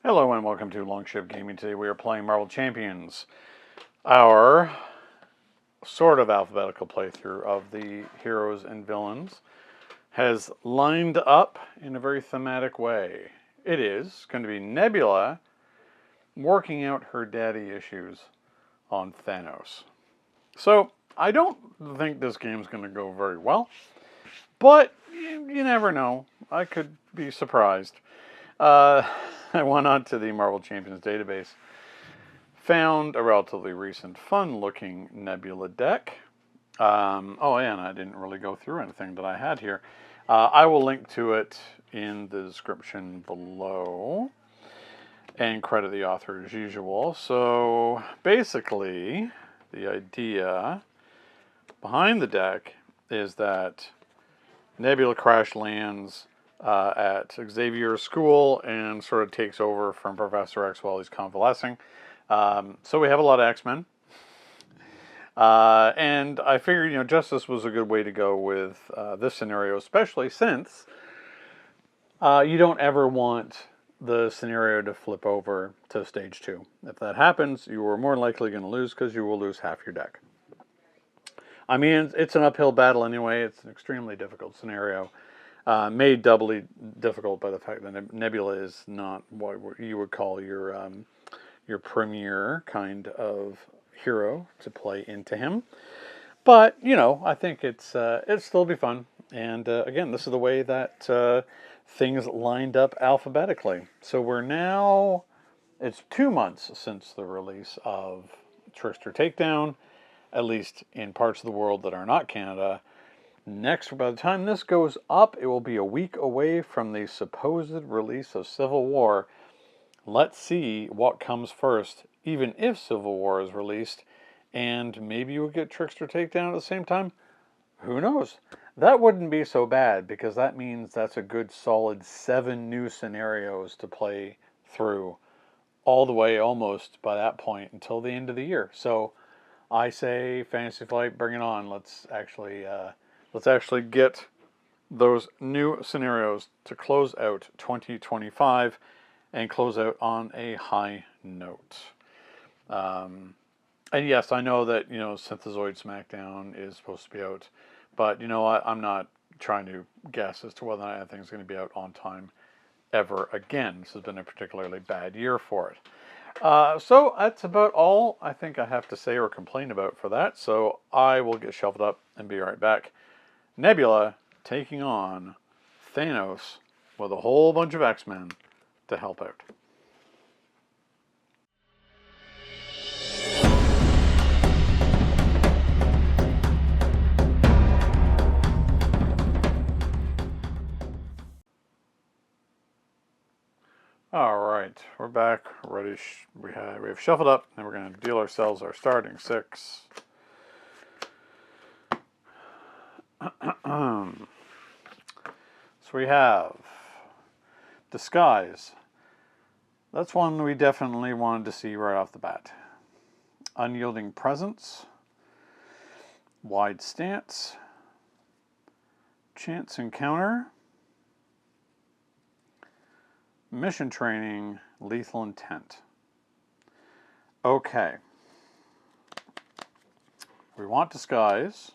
Hello and welcome to Longship Gaming. Today we are playing Marvel Champions, our sort of alphabetical playthrough of the heroes and villains has lined up in a very thematic way. It is going to be Nebula working out her daddy issues on Thanos. So I don't think this game's going to go very well, but you never know. I could be surprised. I went on to the Marvel Champions database, found a relatively recent fun-looking Nebula deck. Oh, yeah, and I didn't really go through anything that I had here. I will link to it in the description below and credit the author as usual. So basically, the idea behind the deck is that Nebula crash lands at Xavier's school and sort of takes over from Professor X while he's convalescing. So we have a lot of X-Men. And I figured, Justice was a good way to go with this scenario, especially since you don't ever want the scenario to flip over to stage 2. If that happens, you are more likely going to lose because you will lose half your deck. I mean, it's an uphill battle anyway. It's an extremely difficult scenario. Made doubly difficult by the fact that Nebula is not what you would call your premier kind of hero to play into him. But I think it'll still be fun. And again, this is the way that things lined up alphabetically. So it's 2 months since the release of Trickster Takedown, at least in parts of the world that are not Canada. Next, by the time this goes up, it will be a week away from the supposed release of Civil War. Let's see what comes first, even if Civil War is released, and maybe you'll get Trickster Takedown at the same time. Who knows? That wouldn't be so bad, because that means that's a good solid 7 new scenarios to play through all the way almost by that point until the end of the year. So I say, Fantasy Flight, bring it on. Let's actually get those new scenarios to close out 2025 and close out on a high note. And yes, I know that, Synthezoid SmackDown is supposed to be out, but I'm not trying to guess as to whether or not anything's going to be out on time ever again. This has been a particularly bad year for it. So that's about all I think I have to say or complain about for that. So I will get shuffled up and be right back. Nebula taking on Thanos with a whole bunch of X-Men to help out. All right, we're back. Ready? We have shuffled up, and we're going to deal ourselves our starting 6. So we have Disguise. That's one we definitely wanted to see right off the bat. Unyielding Presence. Wide Stance. Chance Encounter. Mission Training, Lethal Intent. Okay. We want Disguise.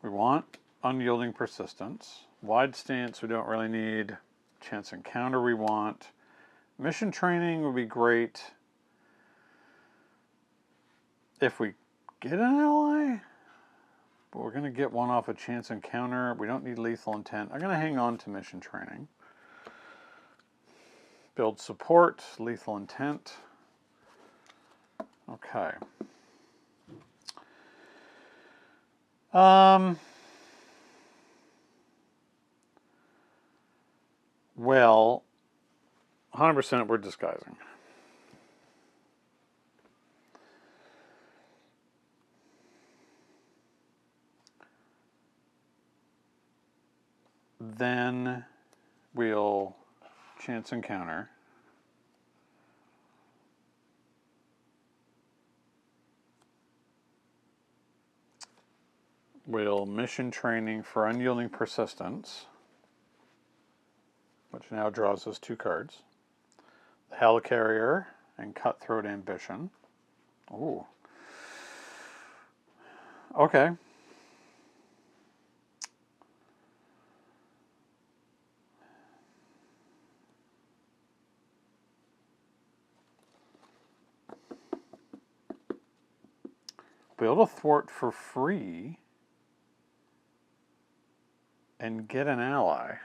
We want Unyielding Persistence. Wide Stance we don't really need. Chance Encounter we want. Mission Training would be great if we get an ally. But we're going to get one off a Chance Encounter. We don't need Lethal Intent. I'm going to hang on to Mission Training. Build Support, Lethal Intent. Okay. Well, 100% we're disguising. Then we'll Chance Encounter. We'll Mission Training for Unyielding Persistence, which now draws us 2 cards. The Helicarrier and Cutthroat Ambition. Ooh. Okay. Be able to thwart for free and get an ally.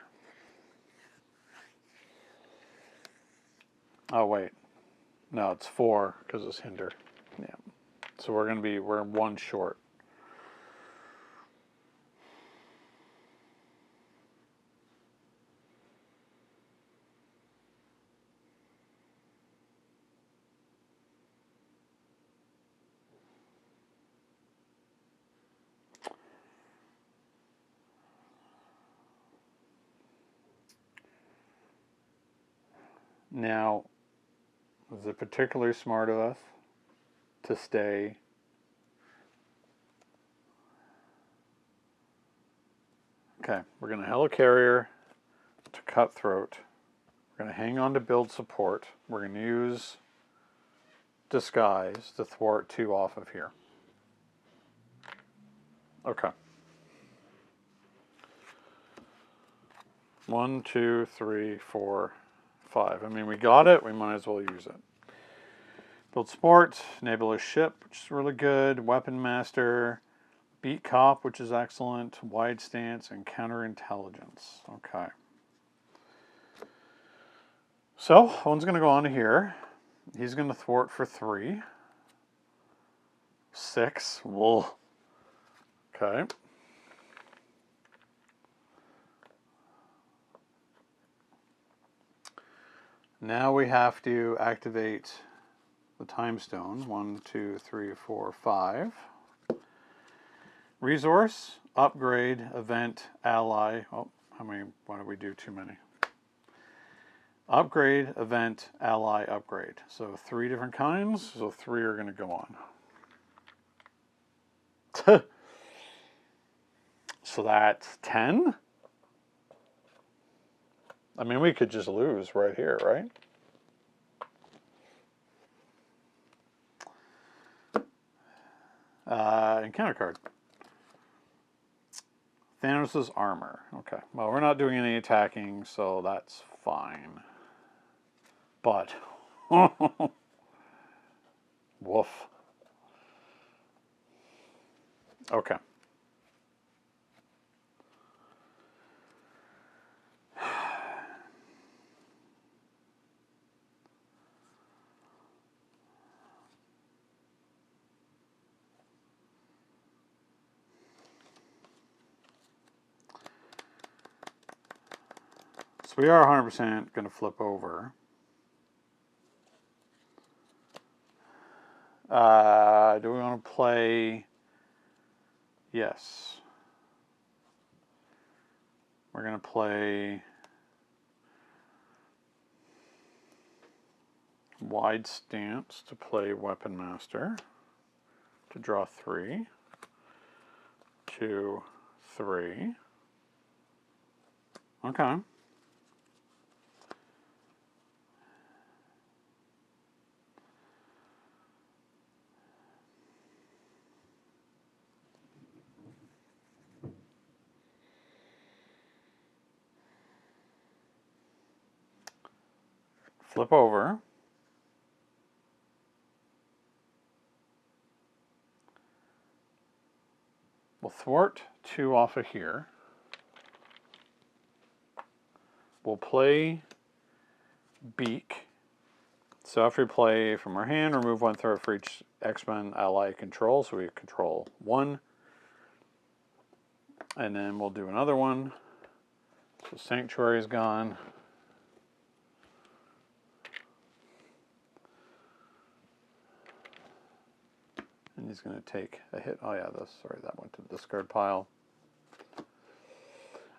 Oh, wait. No, it's 4 because it's hinder. Yeah. So we're 1 short. Now, is it particularly smart of us to stay? Okay, we're going to Helicarrier to Cutthroat. We're going to hang on to build support. We're going to use Disguise to thwart 2 off of here. Okay. 1, 2, 3, 4, 5. I mean, we got it. We might as well use it. Build support, Nebula ship, which is really good. Weapon master, beat cop, which is excellent. Wide stance and counterintelligence. Okay. So one's going to go on to here. He's going to thwart for 3. 6. Whoa. Okay. Now we have to activate the time stone. 1, 2, 3, 4, 5. Resource, upgrade, event, ally. Oh, how many? Why did we do too many? Upgrade, event, ally, upgrade. So 3 different kinds. So 3 are going to go on. So that's 10. I mean, we could just lose right here, right? Encounter card. Thanos' armor. Okay. Well, we're not doing any attacking, so that's fine. But, woof. Okay. So we are 100% going to flip over. Do we want to play? Yes. We're going to play wide stance to play Weapon Master to draw 3, 2, 3. Okay. Flip over. We'll thwart 2 off of here. We'll play Beak. So after we play from our hand, remove 1 threat for each X-Men ally control. So we control 1. And then we'll do another one. So Sanctuary is gone. And he's going to take a hit. Oh yeah, sorry, that went to the discard pile.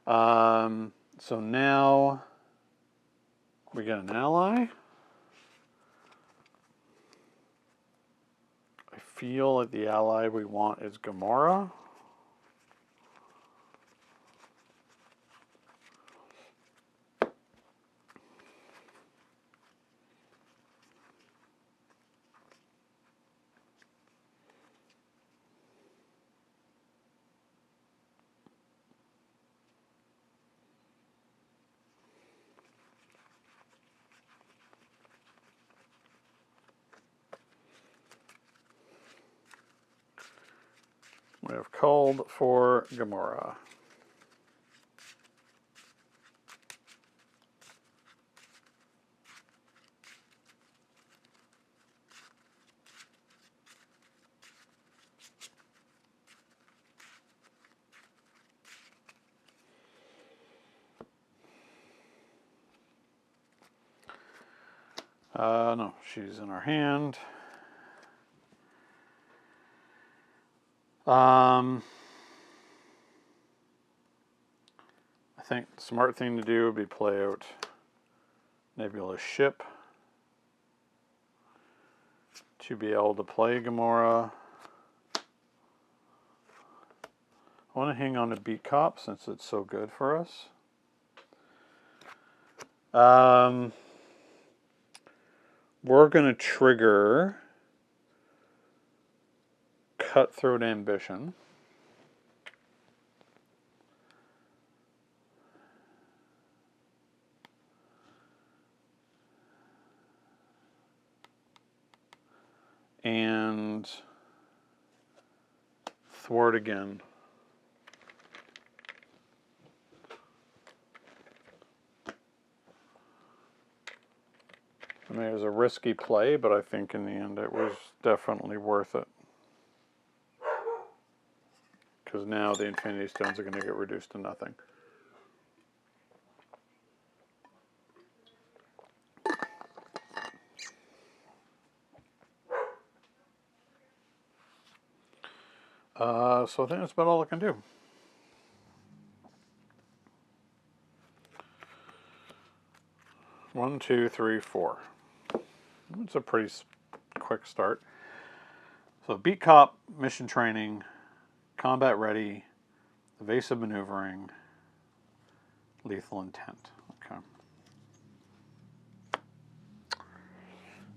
So now we get an ally. I feel like the ally we want is Gamora. We have called for Gamora. No, she's in our hand. I think the smart thing to do would be play out Nebula's ship to be able to play Gamora. I want to hang on to Beat Cop since it's so good for us. We're going to trigger Cutthroat Ambition. And thwart again. I mean, it was a risky play, but I think in the end it was definitely worth it. Because now the Infinity Stones are going to get reduced to nothing. So I think that's about all I can do. One, two, three, four. It's a pretty quick start. So Beat Cop, Mission Training, Combat Ready, Evasive Maneuvering, Lethal Intent. Okay.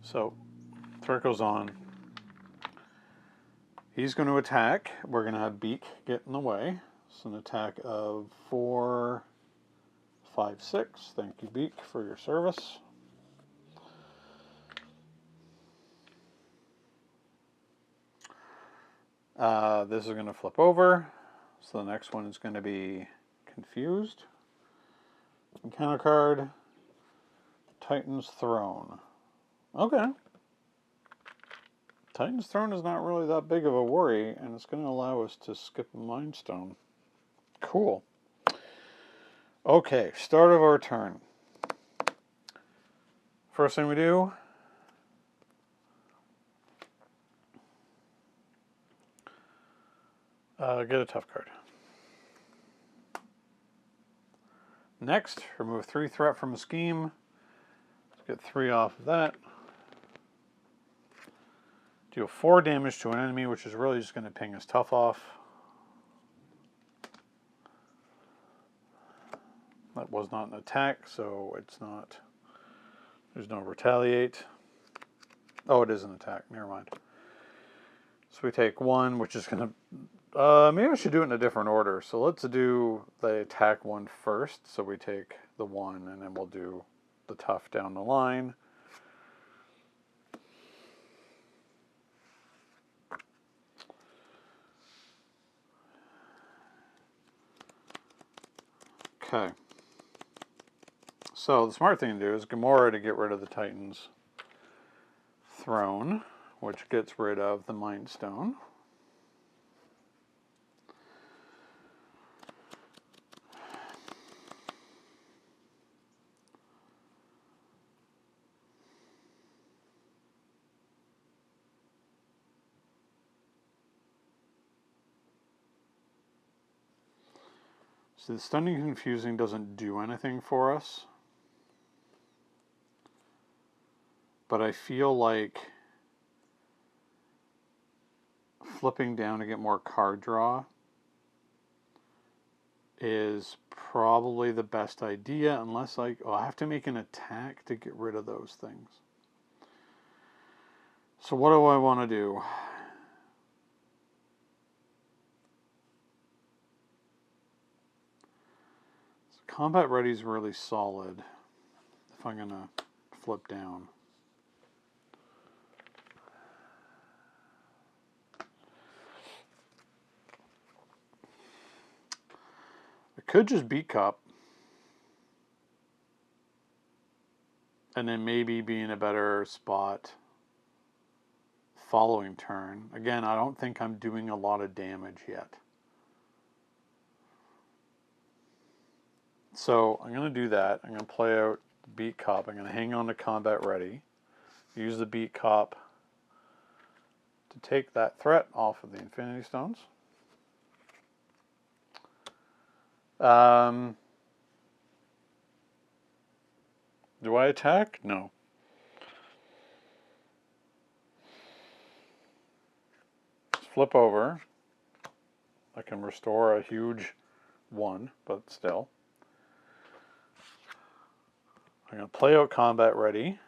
So threat goes on. He's going to attack. We're going to have Beak get in the way. It's an attack of 4, 5, 6. Thank you, Beak, for your service. This is going to flip over. So the next one is going to be Confused. Encounter card. Titan's Throne. Okay. Titan's Throne is not really that big of a worry, and it's going to allow us to skip a Mind Stone. Cool. Okay, start of our turn. First thing we do, get a tough card. Next, remove 3 threat from a scheme. Let's get 3 off of that. Deal 4 damage to an enemy, which is really just going to ping his tough off. That was not an attack, so it's not. There's no retaliate. Oh, it is an attack. Never mind. So we take 1, which is going to... maybe I should do it in a different order. So let's do the attack one first. So we take the 1, and then we'll do the tough down the line. Okay. So the smart thing to do is Gamora to get rid of the Titan's Throne, which gets rid of the Mind Stone. So the Stunning Confusing doesn't do anything for us. But I feel like flipping down to get more card draw is probably the best idea, unless I have to make an attack to get rid of those things. So what do I want to do? So Combat Ready is really solid if I'm going to flip down. Could just beat Cop. And then maybe be in a better spot following turn. Again, I don't think I'm doing a lot of damage yet. So I'm going to do that. I'm going to play out Beat Cop. I'm going to hang on to Combat Ready. Use the Beat Cop to take that threat off of the Infinity Stones. Do I attack? No. Flip over. I can restore a huge 1, but still. I'm going to play out Combat Ready.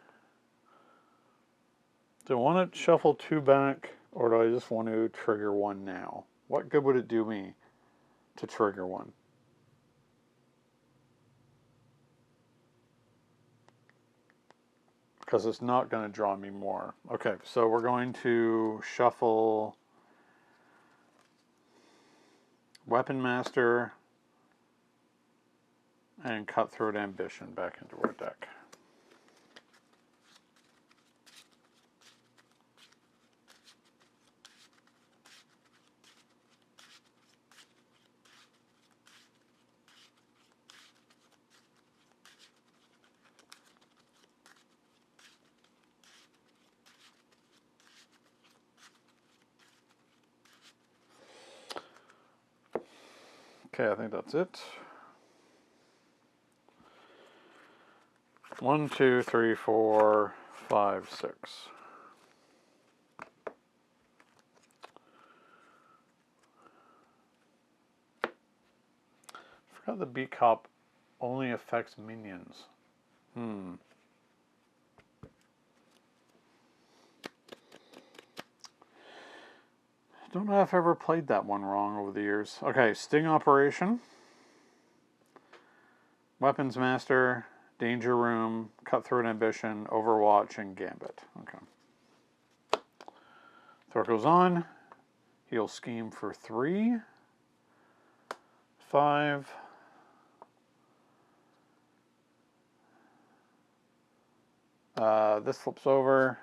Do I want to shuffle 2 back, or do I just want to trigger 1 now? What good would it do me to trigger 1? Because it's not going to draw me more. Okay, so we're going to shuffle Weapon Master and Cutthroat Ambition back into our deck. Okay, I think that's it. 1, 2, 3, 4, 5, 6. I forgot the Beat Cop only affects minions. Don't know if I've ever played that one wrong over the years. Okay, Sting Operation, Weapons Master, Danger Room, Cutthroat Ambition, Overwatch, and Gambit. Okay. Thor goes on. He'll scheme for 3, 5. This flips over.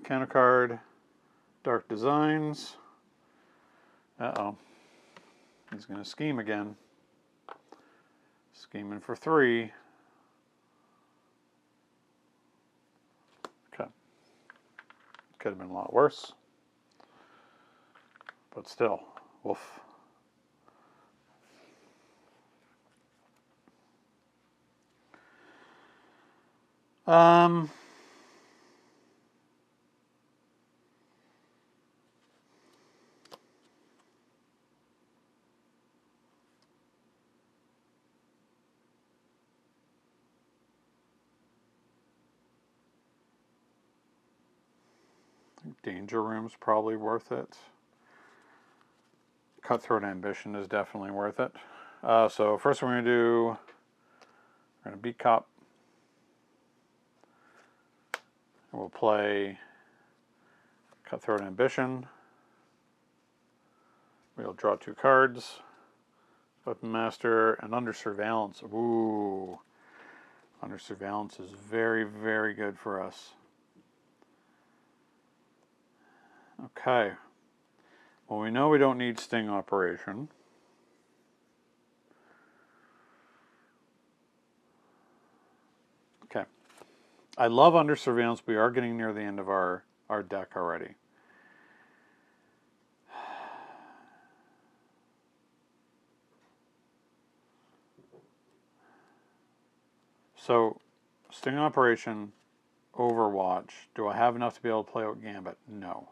Counter card, Dark Designs. Uh-oh. He's going to scheme again. Scheming for 3. Okay. Could have been a lot worse. But still, woof. Danger Room's probably worth it. Cutthroat Ambition is definitely worth it. So first we're going to do, we're going to beat Cop. And we'll play Cutthroat Ambition. We'll draw 2 cards. Weapon Master and Under Surveillance. Ooh. Under Surveillance is very, very good for us. Okay. Well, we know we don't need Sting Operation. Okay. I love Under Surveillance. We are getting near the end of our deck already. So, Sting Operation, Overwatch. Do I have enough to be able to play out Gambit? No.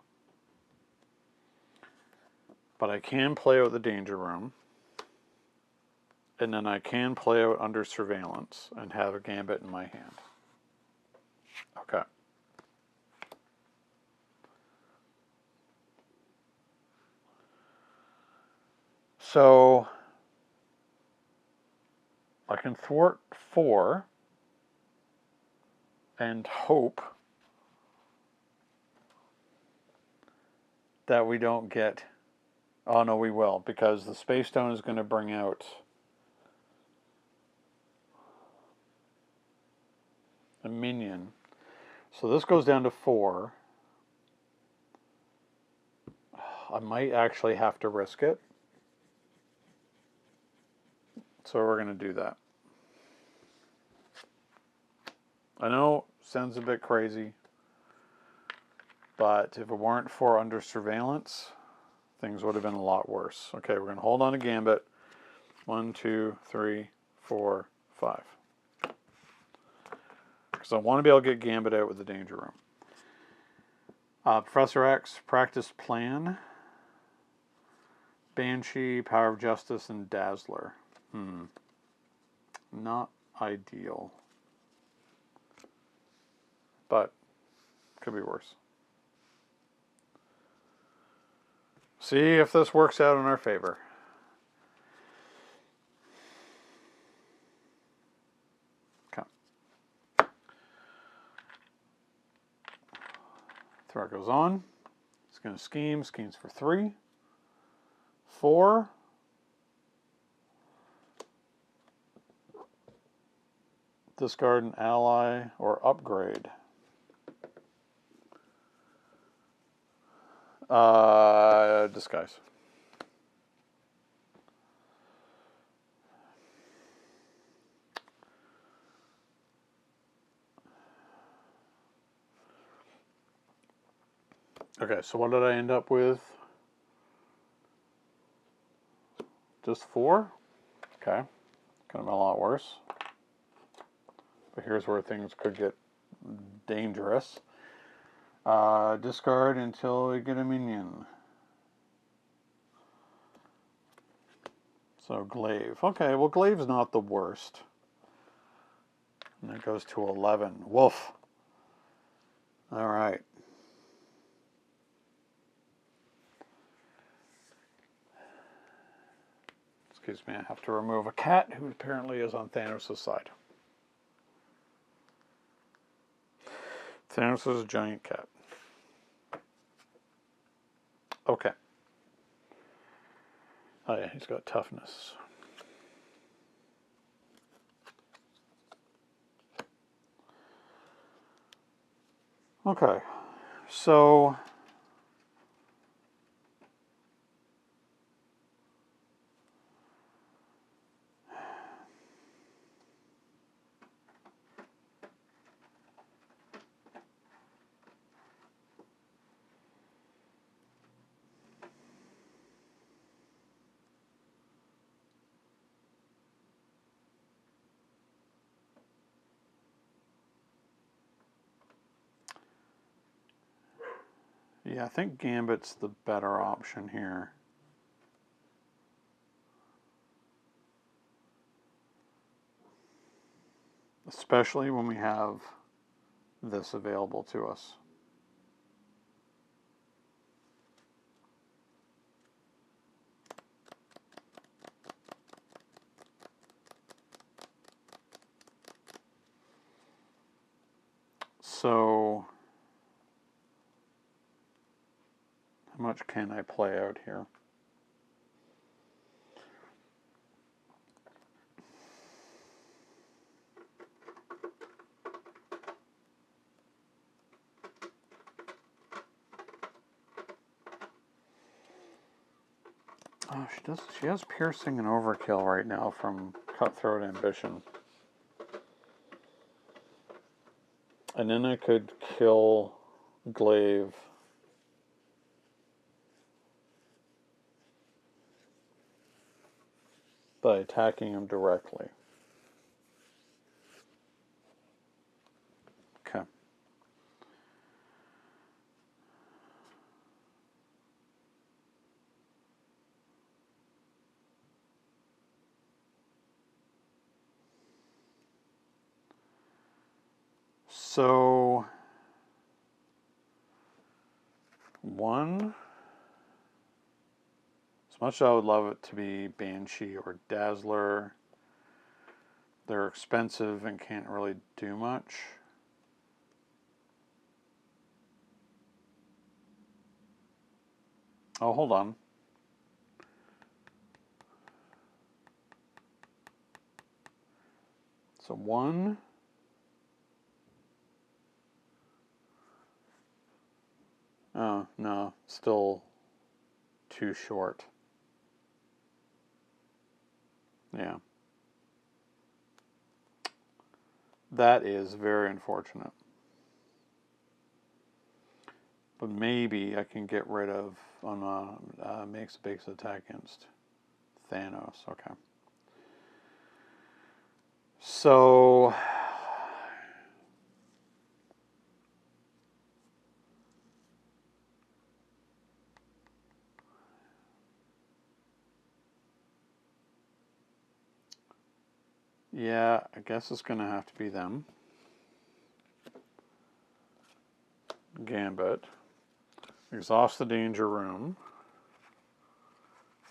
But I can play out the Danger Room. And then I can play out Under Surveillance and have a Gambit in my hand. Okay. So I can thwart 4 and hope that we don't get Oh no, we will, because the Space Stone is going to bring out a minion. So this goes down to 4. I might actually have to risk it. So we're going to do that. I know, sounds a bit crazy, but if it weren't for under surveillance, things would have been a lot worse. Okay, we're going to hold on to Gambit. 1, 2, 3, 4, 5. Because I want to be able to get Gambit out with the Danger Room. Professor X, Practice Plan, Banshee, Power of Justice, and Dazzler. Not ideal. But could be worse. See if this works out in our favor. Okay. Threat goes on. It's going to scheme. Schemes for 3. 4. Discard an ally or upgrade. Disguise. Okay, so what did I end up with? Just 4? Okay. Could have been a lot worse. But here's where things could get dangerous. Discard until we get a minion. So Glaive. Okay, well Glaive's not the worst. And it goes to 11. Woof. Alright. Excuse me, I have to remove a cat who apparently is on Thanos' side. Thanos is a giant cat. Okay. Oh yeah, he's got toughness. Okay, so yeah, I think Gambit's the better option here. Especially when we have this available to us. So, how much can I play out here? Oh, she has piercing and overkill right now from Cutthroat Ambition. And then I could kill Glaive. By attacking him directly. Okay. So, 1, as much as I would love it to be Banshee or Dazzler, they're expensive and can't really do much. Oh, hold on. So 1. Oh, no, still too short. Yeah. That is very unfortunate. But maybe I can get rid of makes a base attack against Thanos. Okay. So yeah, I guess it's going to have to be them. Gambit. Exhaust the danger room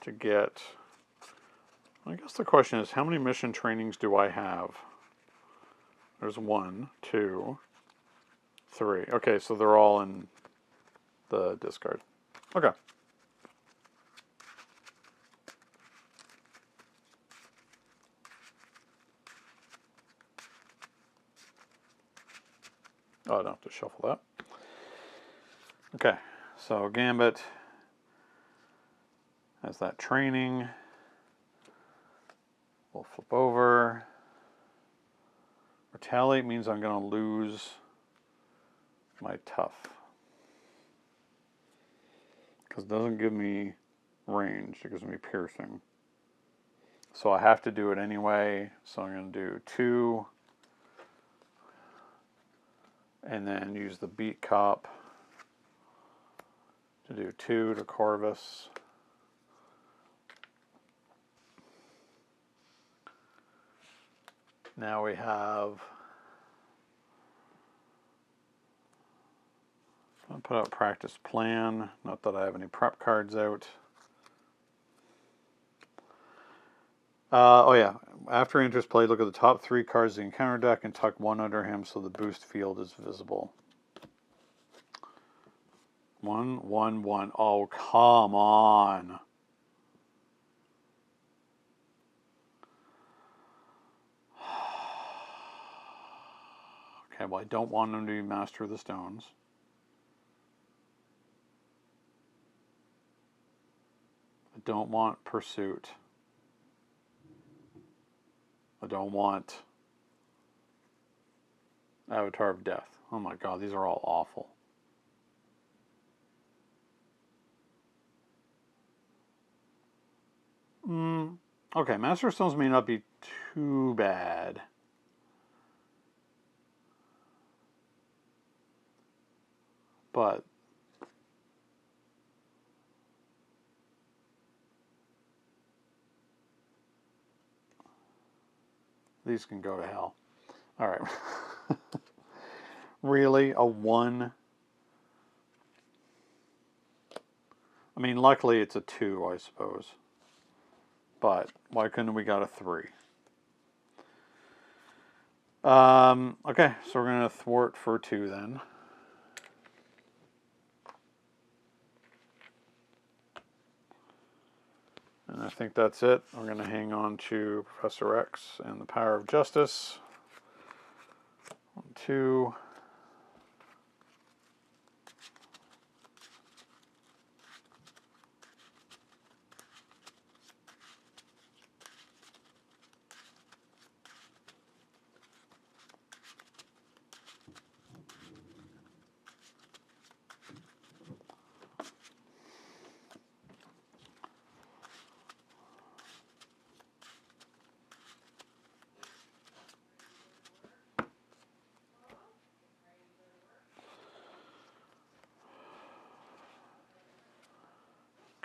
to get... I guess the question is, how many mission trainings do I have? There's 1, 2, 3. Okay, so they're all in the discard. Okay. Oh, I don't have to shuffle that. Okay, so Gambit has that training. We'll flip over. Retaliate means I'm going to lose my tough. Because it doesn't give me range, it gives me piercing. So I have to do it anyway. So I'm going to do 2. And then use the Beat Cop to do 2 to Corvus. Now we have... I'll put out Practice Plan. Not that I have any prep cards out. Oh yeah, after enters play, look at the top 3 cards of the encounter deck and tuck 1 under him so the boost field is visible. 1, 1, 1. Oh, come on. Okay, well, I don't want him to be Master of the Stones. I don't want Pursuit. I don't want Avatar of Death. Oh my god, these are all awful. Okay, Master of Stones may not be too bad. But these can go to hell. All right. Really? A 1? I mean, luckily it's a 2, I suppose. But why couldn't we got a 3? Okay, so we're going to thwart for 2 then. And I think that's it. We're going to hang on to Professor X and the Power of Justice. 1, 2.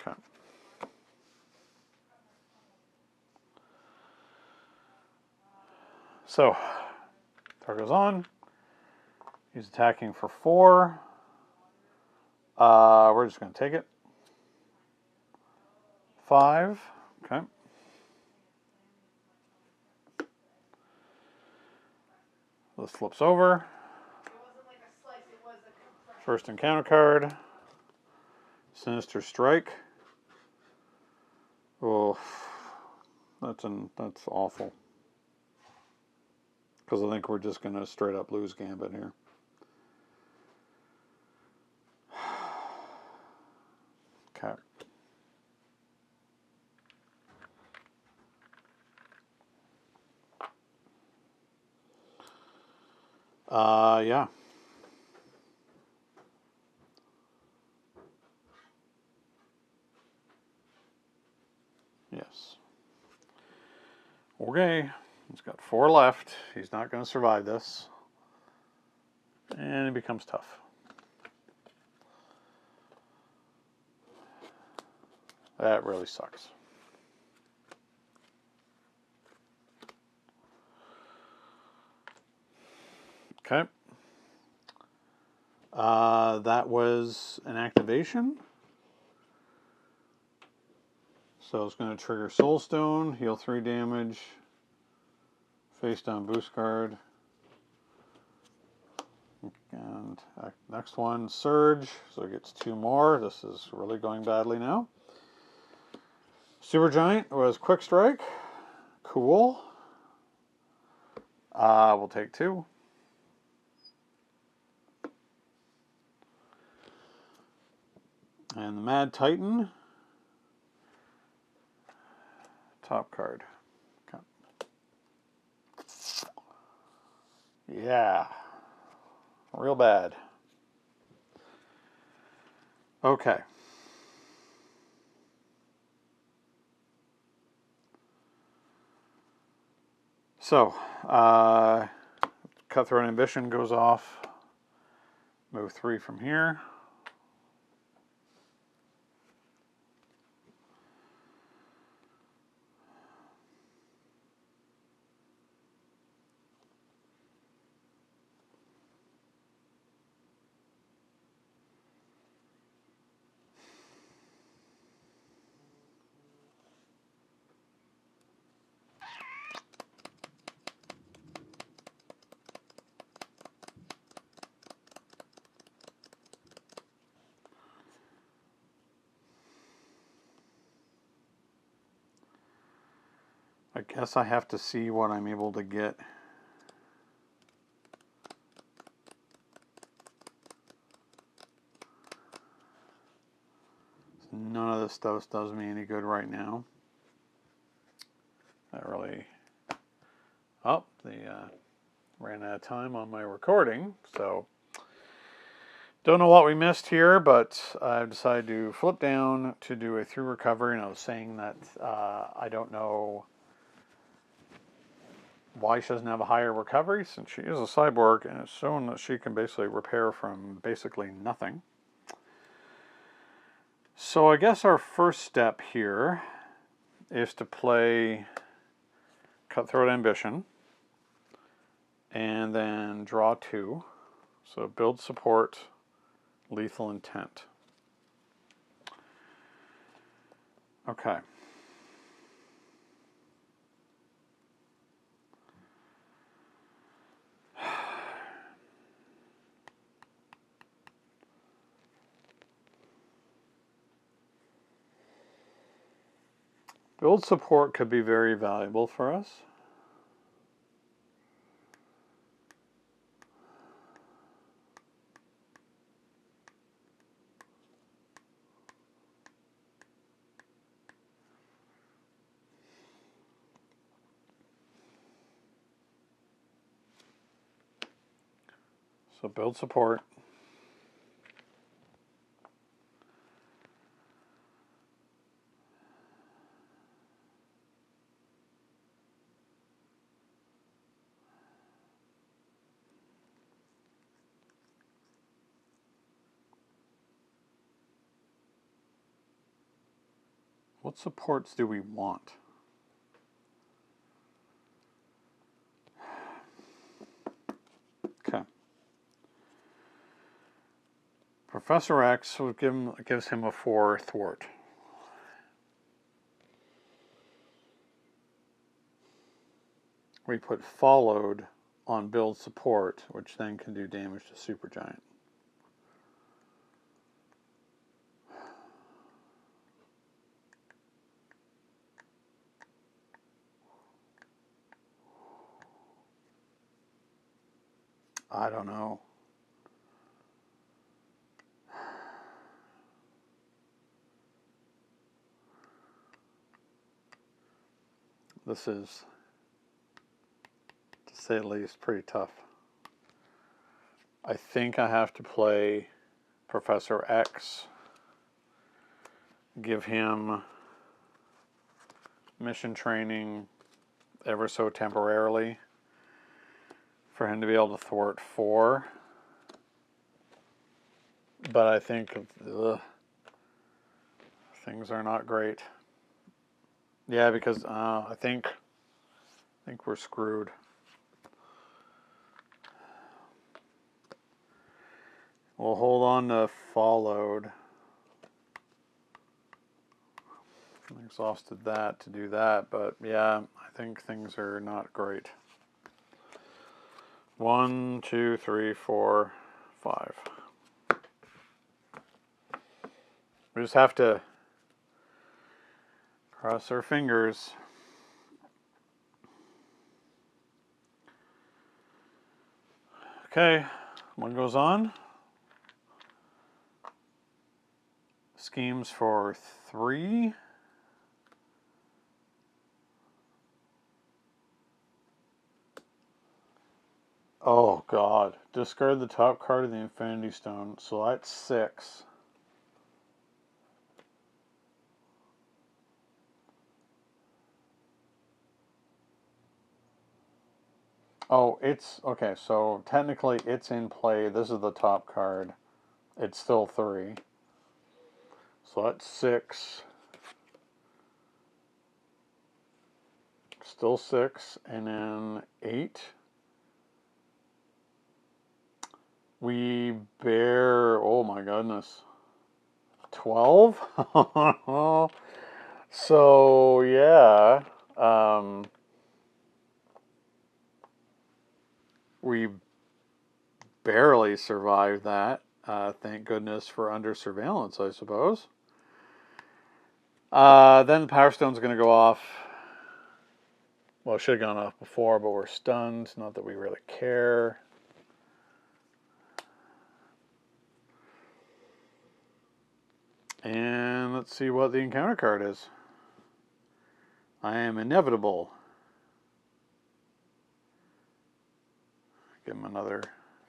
Okay. So, target goes on. He's attacking for 4. We're just going to take it. 5. Okay. This flips over. First encounter card. Sinister Strike. Oh, that's awful. because I think we're just going to straight up lose Gambit here. Okay. Yeah. Yes. Okay. He's got 4 left. He's not going to survive this. And it becomes tough. That really sucks. Okay. That was an activation. So it's going to trigger Soulstone, heal 3 damage, face down boost card. And next one, Surge, so it gets 2 more. This is really going badly now. Supergiant was Quick Strike. Cool. We'll take 2. And the Mad Titan. Top card. Okay. Yeah. Real bad. Okay. So, Cutthroat Ambition goes off. Move 3 from here. I guess I have to see what I'm able to get. None of this stuff does me any good right now. That really... Oh, ran out of time on my recording, so... Don't know what we missed here, but I've decided to flip down to do a through recovery, and I was saying that I don't know why she doesn't have a higher recovery, since she is a cyborg, and it's shown that she can basically repair from basically nothing. So I guess our first step here is to play Cutthroat Ambition, and then draw 2. So build support, Lethal Intent. Okay. Build support could be very valuable for us. So build support. What supports do we want? Okay. Professor X gives him a 4 thwart. We put followed on build support, which then can do damage to Supergiant. I don't know. This is, to say the least, pretty tough. I think I have to play Professor X, give him mission training ever so temporarily for him to be able to thwart 4. But I think things are not great. Yeah, because I think we're screwed. We'll hold on to followed. I exhausted that to do that, but yeah, I think things are not great. 1, 2, 3, 4, 5. We just have to cross our fingers. Okay, one goes on. Schemes for 3. Oh God, discard the top card of the Infinity Stone, so that's 6. Oh, it's, okay, so technically it's in play. This is the top card. It's still 3. So that's 6. Still 6, and then 8. We bear, oh my goodness, 12? So, yeah, we barely survived that. Thank goodness for under surveillance, I suppose. Then the Power Stone's going to go off. Well, it should have gone off before, but we're stunned. Not that we really care. And let's see what the encounter card is. I am inevitable. Give him another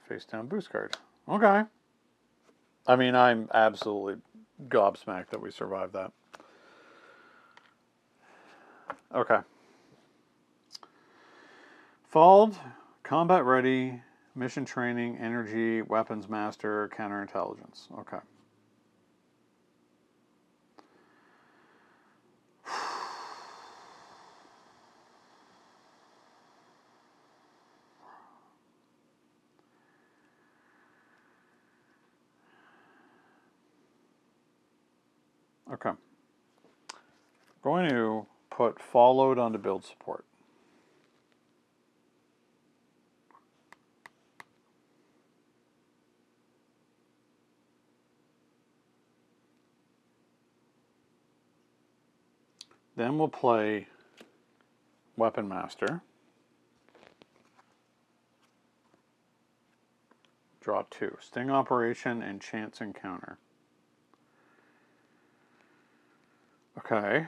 face-down boost card. Okay. I mean, I'm absolutely gobsmacked that we survived that. Okay. Fold, combat ready, mission training, energy, weapons master, counterintelligence. Okay. Okay. Going to put followed onto build support. Then we'll play Weapon Master. Draw 2. Sting Operation and Chance Encounter. Okay.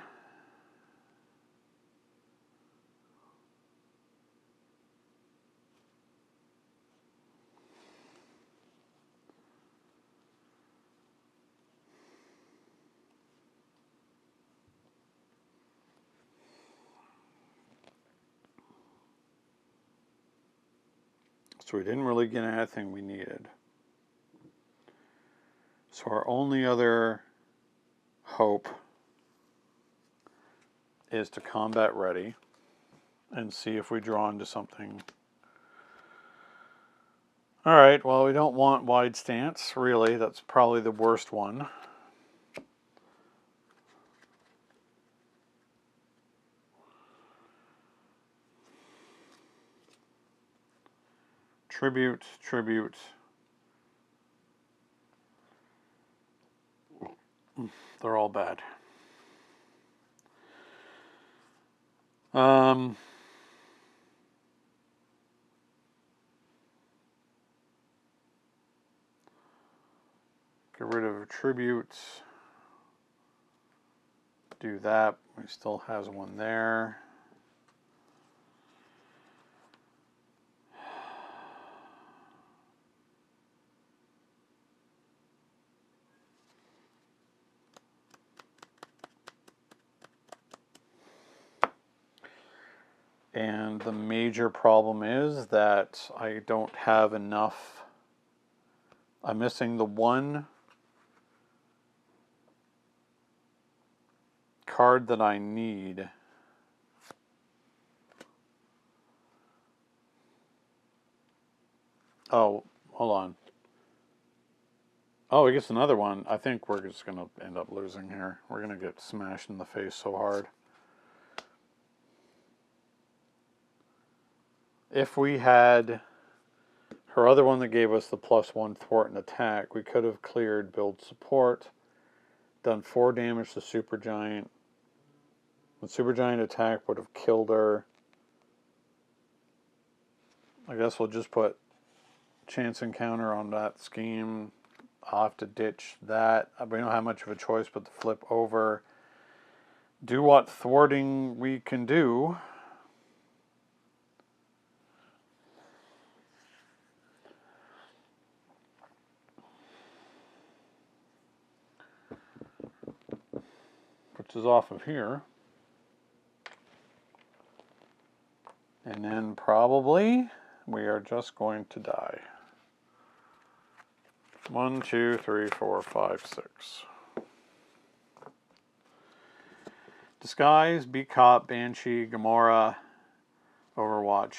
So we didn't really get anything we needed. So our only other hope is to combat ready and see if we draw into something. All right, well, we don't want wide stance, really. That's probably the worst one. Tribute, tribute. They're all bad. Get rid of attributes. Do that. He still has one there. And the major problem is that I don't have enough. I'm missing the one card that I need. Oh, hold on. Oh, he gets another one. I think we're just going to end up losing here. We're going to get smashed in the face so hard. If we had her other one that gave us the +1 thwart and attack, we could have cleared build support, done 4 damage to Supergiant. The Supergiant attack would have killed her. I guess we'll just put chance encounter on that scheme. I'll have to ditch that. We don't have much of a choice but to flip over. Do what thwarting we can do. Which is off of here. And then probably we are just going to die. 1, 2, 3, 4, 5, 6. Disguise, Be Cop, Banshee, Gamora, Overwatch.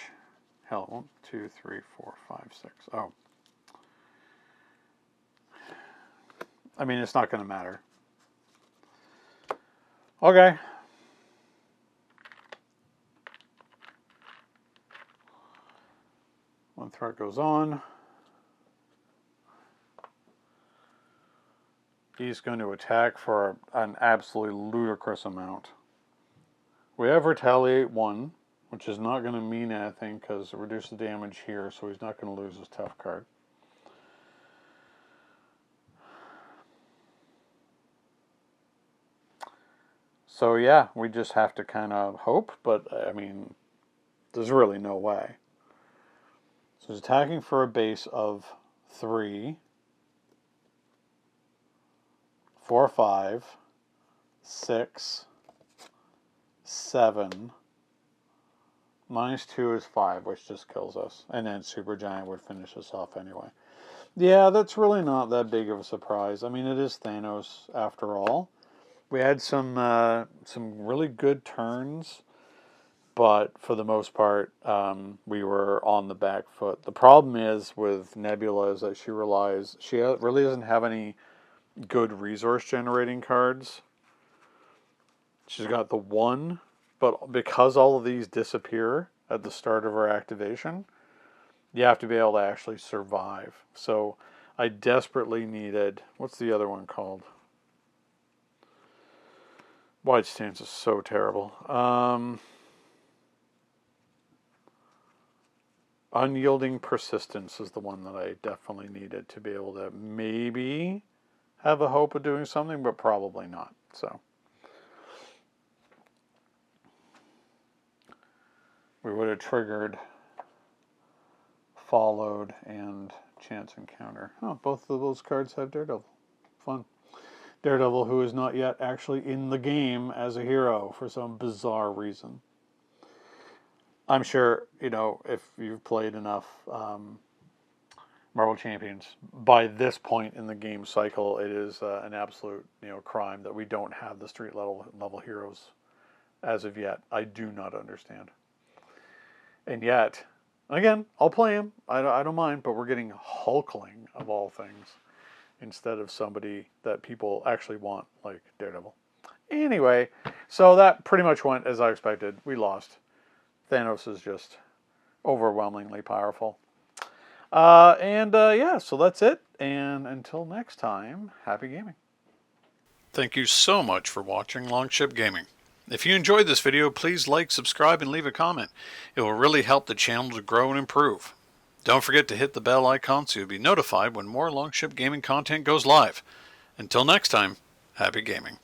Hell, 1, 2, 3, 4, 5, 6. Oh. I mean, it's not going to matter. Okay. One threat goes on. He's going to attack for an absolutely ludicrous amount. We have Retaliate 1, which is not going to mean anything because it reduces the damage here, so he's not going to lose his tough card. So yeah, we just have to kind of hope, but I mean, there's really no way. So he's attacking for a base of 3, 4, 5, 6, 7. -2 is 5, which just kills us. And then Supergiant would finish us off anyway. Yeah, that's really not that big of a surprise. I mean, it is Thanos after all. We had some really good turns, but for the most part, we were on the back foot. The problem is with Nebula is that she really doesn't have any good resource generating cards. She's got the 1, but because all of these disappear at the start of her activation, you have to be able to actually survive. So I desperately needed, what's the other one called? Wide stance is so terrible. Unyielding persistence is the one that I definitely needed to be able to maybe have a hope of doing something, but probably not. So we would have triggered Followed and Chance Encounter. Oh, both of those cards have Daredevil. Fun. Daredevil, who is not yet actually in the game as a hero for some bizarre reason. I'm sure, you know, if you've played enough Marvel Champions, by this point in the game cycle, it is an absolute, you know, crime that we don't have the street level heroes as of yet. I do not understand. And yet, again, I'll play him. I don't mind, but we're getting Hulkling of all things instead of somebody that people actually want, like Daredevil. Anyway, so that pretty much went as I expected. We lost. Thanos is just overwhelmingly powerful. Yeah, so that's it. And until next time, happy gaming. Thank you so much for watching Longship Gaming. If you enjoyed this video, please like, subscribe, and leave a comment. It will really help the channel to grow and improve. Don't forget to hit the bell icon so you'll be notified when more Longship gaming content goes live. Until next time, happy gaming.